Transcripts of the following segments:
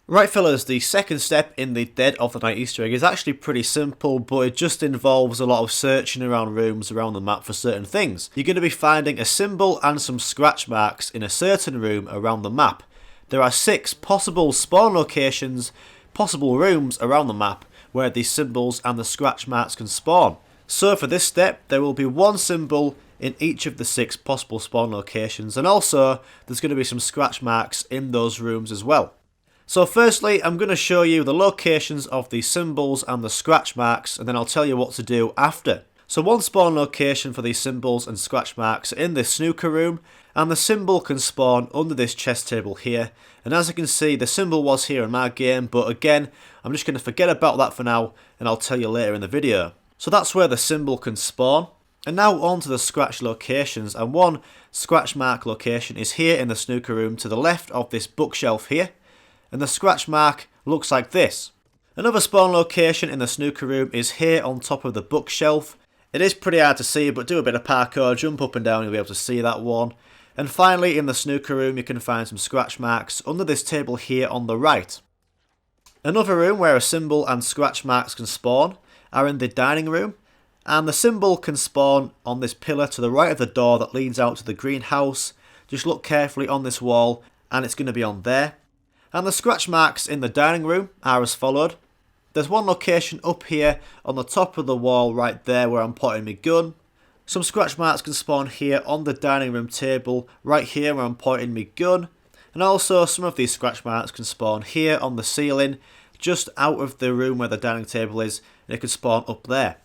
Right fellas, the second step in the Dead of the Night Easter egg is actually pretty simple, but it just involves a lot of searching around rooms around the map for certain things. You're going to be finding a symbol and some scratch marks in a certain room around the map. There are 6 possible spawn locations, possible rooms around the map where these symbols and the scratch marks can spawn. So for this step, there will be one symbol in each of the 6 possible spawn locations, and also there's going to be some scratch marks in those rooms as well. So firstly, I'm going to show you the locations of the symbols and the scratch marks, and then I'll tell you what to do after. So one spawn location for these symbols and scratch marks are in this snooker room, and the symbol can spawn under this chess table here. And as you can see, the symbol was here in my game, but again, I'm just going to forget about that for now, and I'll tell you later in the video. So that's where the symbol can spawn. And now on to the scratch locations, and one scratch mark location is here in the snooker room to the left of this bookshelf here. And the scratch mark looks like this. Another spawn location in the snooker room is here on top of the bookshelf. It is pretty hard to see, but do a bit of parkour, jump up and down, you'll be able to see that one. And finally, in the snooker room, you can find some scratch marks under this table here on the right. Another room where a symbol and scratch marks can spawn are in the dining room. And the symbol can spawn on this pillar to the right of the door that leads out to the greenhouse. Just look carefully on this wall, and it's going to be on there. And the scratch marks in the dining room are as followed. There's one location up here on the top of the wall right there where I'm pointing my gun. Some scratch marks can spawn here on the dining room table right here where I'm pointing my gun. And also some of these scratch marks can spawn here on the ceiling just out of the room where the dining table is, and it can spawn up there.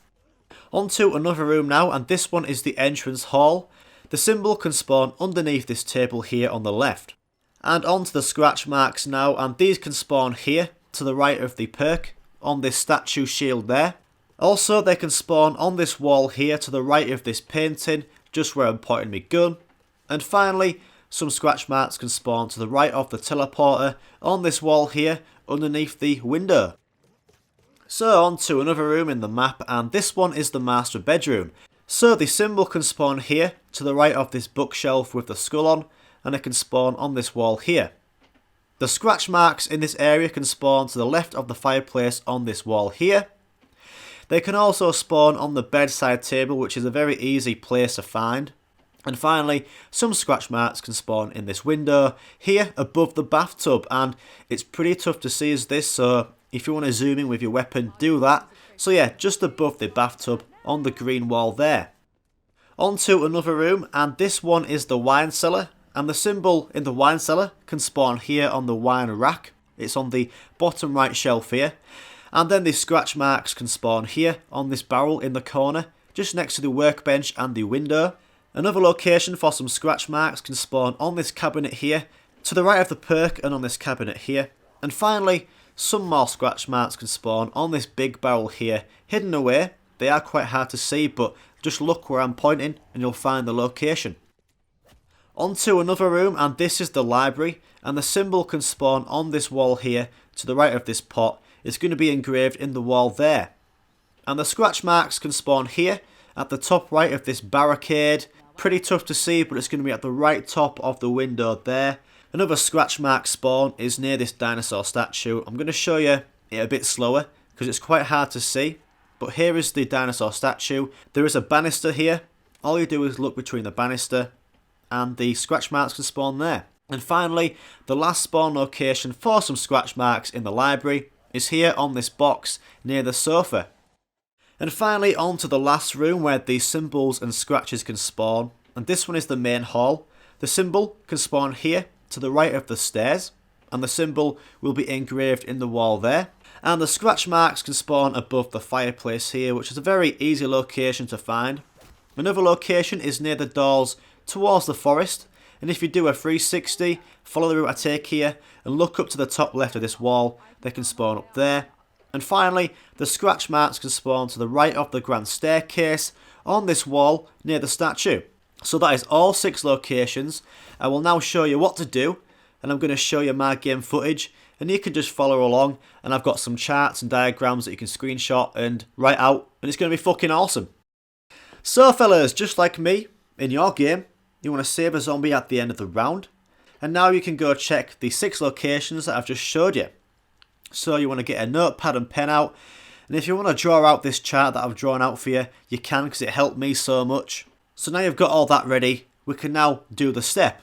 Onto another room now, and this one is the entrance hall. The symbol can spawn underneath this table here on the left. And onto the scratch marks now, and these can spawn here to the right of the perk on this statue shield there. Also they can spawn on this wall here to the right of this painting just where I'm pointing my gun. And finally some scratch marks can spawn to the right of the teleporter on this wall here underneath the window. So on to another room in the map, and this one is the master bedroom. So the symbol can spawn here to the right of this bookshelf with the skull on, and it can spawn on this wall here. The scratch marks in this area can spawn to the left of the fireplace on this wall here. They can also spawn on the bedside table, which is a very easy place to find. And finally, some scratch marks can spawn in this window here above the bathtub, and it's pretty tough to see as this, so if you want to zoom in with your weapon, do that. So yeah, just above the bathtub on the green wall there. Onto another room, and this one is the wine cellar. And the symbol in the wine cellar can spawn here on the wine rack. It's on the bottom right shelf here. And then the scratch marks can spawn here on this barrel in the corner, just next to the workbench and the window. Another location for some scratch marks can spawn on this cabinet here, to the right of the perk and on this cabinet here. And finally, some more scratch marks can spawn on this big barrel here, hidden away. They are quite hard to see, but just look where I'm pointing and you'll find the location. Onto another room, and this is the library, and the symbol can spawn on this wall here to the right of this pot. It's going to be engraved in the wall there. And the scratch marks can spawn here at the top right of this barricade. Pretty tough to see, but it's going to be at the right top of the window there. Another scratch mark spawn is near this dinosaur statue. I'm going to show you it a bit slower because it's quite hard to see. But here is the dinosaur statue. There is a banister here. All you do is look between the banister, and the scratch marks can spawn there. And finally, the last spawn location for some scratch marks in the library is here on this box near the sofa. And finally, on to the last room where these symbols and scratches can spawn, and this one is the main hall. The symbol can spawn here to the right of the stairs, and the symbol will be engraved in the wall there. And the scratch marks can spawn above the fireplace here, which is a very easy location to find. Another location is near the doors towards the forest, and if you do a 360, follow the route I take here and look up to the top left of this wall, they can spawn up there. And finally, the scratch marks can spawn to the right of the grand staircase on this wall near the statue. So that is all 6 locations. I will now show you what to do, and I'm going to show you my game footage, and you can just follow along, and I've got some charts and diagrams that you can screenshot and write out, and it's going to be fucking awesome. So fellas, just like me, in your game, you want to save a zombie at the end of the round, and now you can go check the 6 locations that I've just showed you. So you want to get a notepad and pen out, and if you want to draw out this chart that I've drawn out for you, you can, because it helped me so much. So now you've got all that ready, we can now do the step.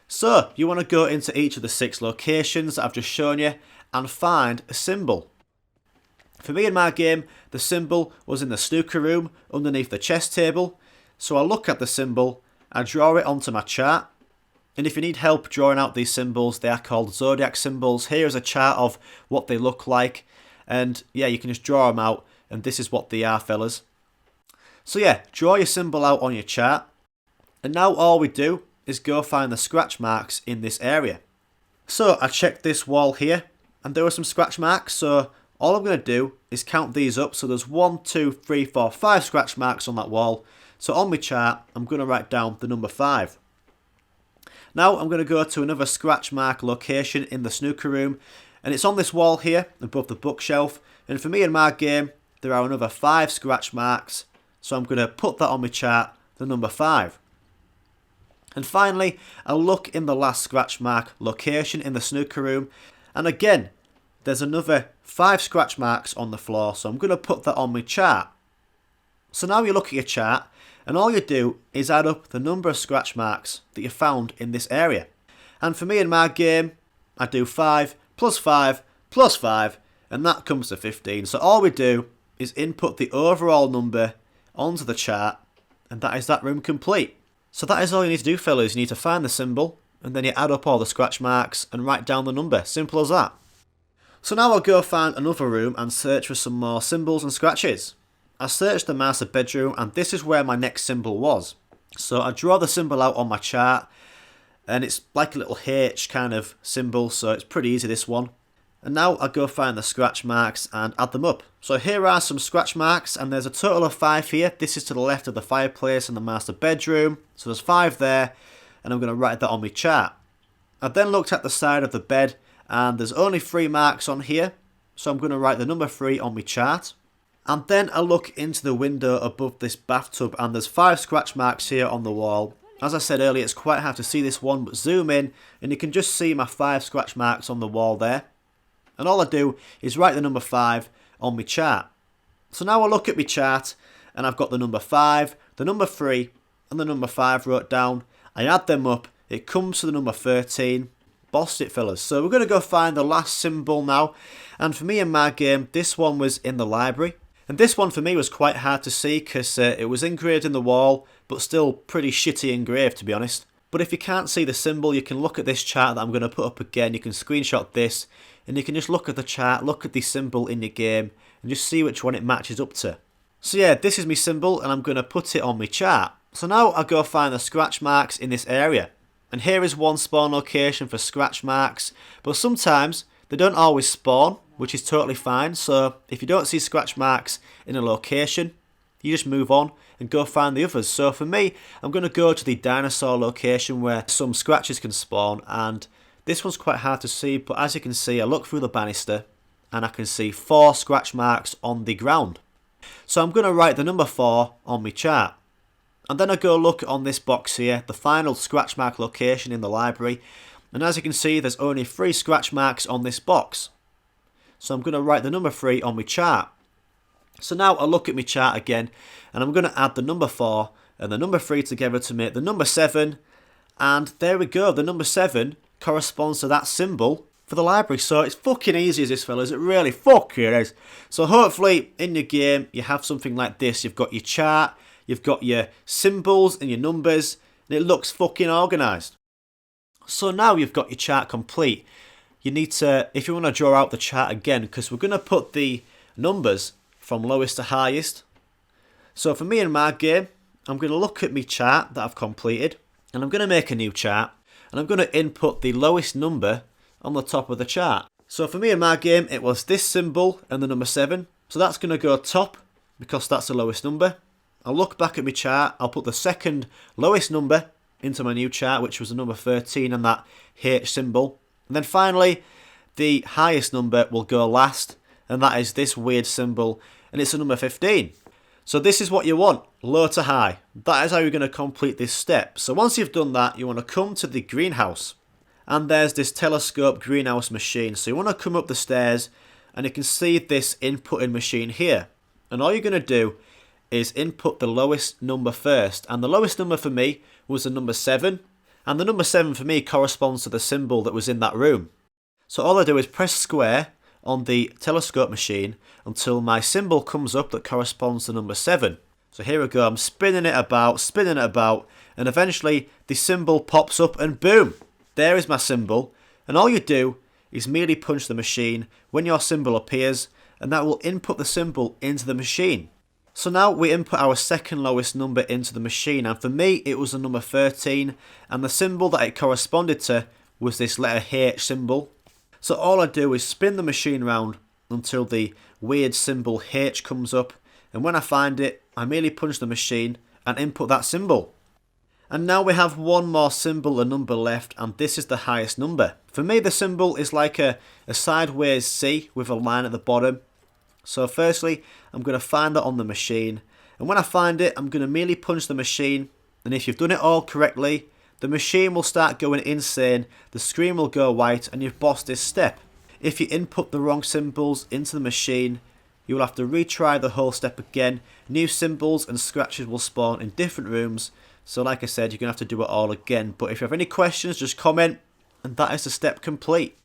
So you want to go into each of the 6 locations that I've just shown you and find a symbol. For me in my game, the symbol was in the snooker room underneath the chess table. So I look at the symbol, I draw it onto my chart. And if you need help drawing out these symbols, they are called Zodiac symbols. Here is a chart of what they look like. And yeah, you can just draw them out, and this is what they are, fellas. So yeah, draw your symbol out on your chart. And now all we do is go find the scratch marks in this area. So I checked this wall here, and there were some scratch marks. So all I'm going to do is count these up. So there's 1, 2, 3, 4, 5 scratch marks on that wall. So on my chart, I'm going to write down the number 5. Now I'm going to go to another scratch mark location in the snooker room, and it's on this wall here above the bookshelf. And for me in my game, there are another 5 scratch marks, so I'm going to put that on my chart, the number 5. And finally, I'll look in the last scratch mark location in the snooker room, and again, there's another 5 scratch marks on the floor, so I'm going to put that on my chart. So now you look at your chart, and all you do is add up the number of scratch marks that you found in this area. And for me in my game, I do 5 plus 5 plus 5, and that comes to 15. So all we do is input the overall number onto the chart, and that is that room complete. So that is all you need to do, fellas. You need to find the symbol, and then you add up all the scratch marks and write down the number. Simple as that. So now I'll go find another room and search for some more symbols and scratches. I searched the master bedroom, and this is where my next symbol was. So I draw the symbol out on my chart, and it's like a little H kind of symbol, so it's pretty easy, this one. And now I go find the scratch marks and add them up. So here are some scratch marks, and there's a total of 5 here. This is to the left of the fireplace in the master bedroom. So there's 5 there, and I'm going to write that on my chart. I then looked at the side of the bed, and there's only 3 marks on here. So I'm going to write the number 3 on my chart. And then I look into the window above this bathtub, and there's 5 scratch marks here on the wall. As I said earlier, it's quite hard to see this one, but zoom in and you can just see my 5 scratch marks on the wall there. And all I do is write the number 5 on my chart. So now I look at my chart, and I've got the number 5, the number 3 and the number 5 wrote down. I add them up, it comes to the number 13. Bossed it, fellas. So we're going to go find the last symbol now. And for me in my game, this one was in the library. And this one for me was quite hard to see because it was engraved in the wall, but still pretty shitty engraved, to be honest. But if you can't see the symbol, you can look at this chart that I'm going to put up again. You can screenshot this, and you can just look at the chart, look at the symbol in your game, and just see which one it matches up to. So yeah, this is my symbol, and I'm going to put it on my chart. So now I go find the scratch marks in this area. And here is one spawn location for scratch marks, but sometimes they don't always spawn, which is totally fine. So if you don't see scratch marks in a location, you just move on and go find the others. So for me, I'm going to go to the dinosaur location where some scratches can spawn, and this one's quite hard to see, but as you can see, I look through the banister and I can see 4 scratch marks on the ground. So I'm going to write the number 4 on my chart. And then I go look on this box here, the final scratch mark location in the library, and as you can see, there's only 3 scratch marks on this box. So I'm going to write the number 3 on my chart. So now I look at my chart again, and I'm going to add the number 4 and the number 3 together to make the number 7. And there we go, the number 7 corresponds to that symbol for the library. So it's fucking easy as this, fellas. It really fucking is. So hopefully in your game you have something like this. You've got your chart, you've got your symbols and your numbers, and it looks fucking organised. So now you've got your chart complete. You need to, if you want to draw out the chart again, because we're going to put the numbers from lowest to highest. So for me in my game, I'm going to look at my chart that I've completed, and I'm going to make a new chart, and I'm going to input the lowest number on the top of the chart. So for me in my game, it was this symbol and the number 7. So that's going to go top because that's the lowest number. I'll look back at my chart, I'll put the second lowest number into my new chart, which was the number 13 and that H symbol. And then finally, the highest number will go last, and that is this weird symbol, and it's the number 15. So this is what you want, low to high. That is how you're going to complete this step. So once you've done that, you want to come to the greenhouse. And there's this telescope greenhouse machine. So you want to come up the stairs and you can see this inputting machine here. And all you're going to do is input the lowest number first, and the lowest number for me was the number 7, and the number 7 for me corresponds to the symbol that was in that room. So all I do is press square on the telescope machine until my symbol comes up that corresponds to number 7. So here we go, I'm spinning it about, and eventually the symbol pops up and boom, there is my symbol. And all you do is merely punch the machine when your symbol appears, and that will input the symbol into the machine. So now we input our second lowest number into the machine, and for me it was the number 13, and the symbol that it corresponded to was this letter H symbol. So all I do is spin the machine round until the weird symbol H comes up, and when I find it, I merely punch the machine and input that symbol. And now we have one more symbol and number left, and this is the highest number. For me the symbol is like a sideways C with a line at the bottom. So firstly, I'm going to find that on the machine, and when I find it, I'm going to merely punch the machine, and if you've done it all correctly, the machine will start going insane, the screen will go white, and you've bossed this step. If you input the wrong symbols into the machine, you will have to retry the whole step again. New symbols and scratches will spawn in different rooms, so like I said, you're going to have to do it all again. But if you have any questions, just comment, and that is the step complete.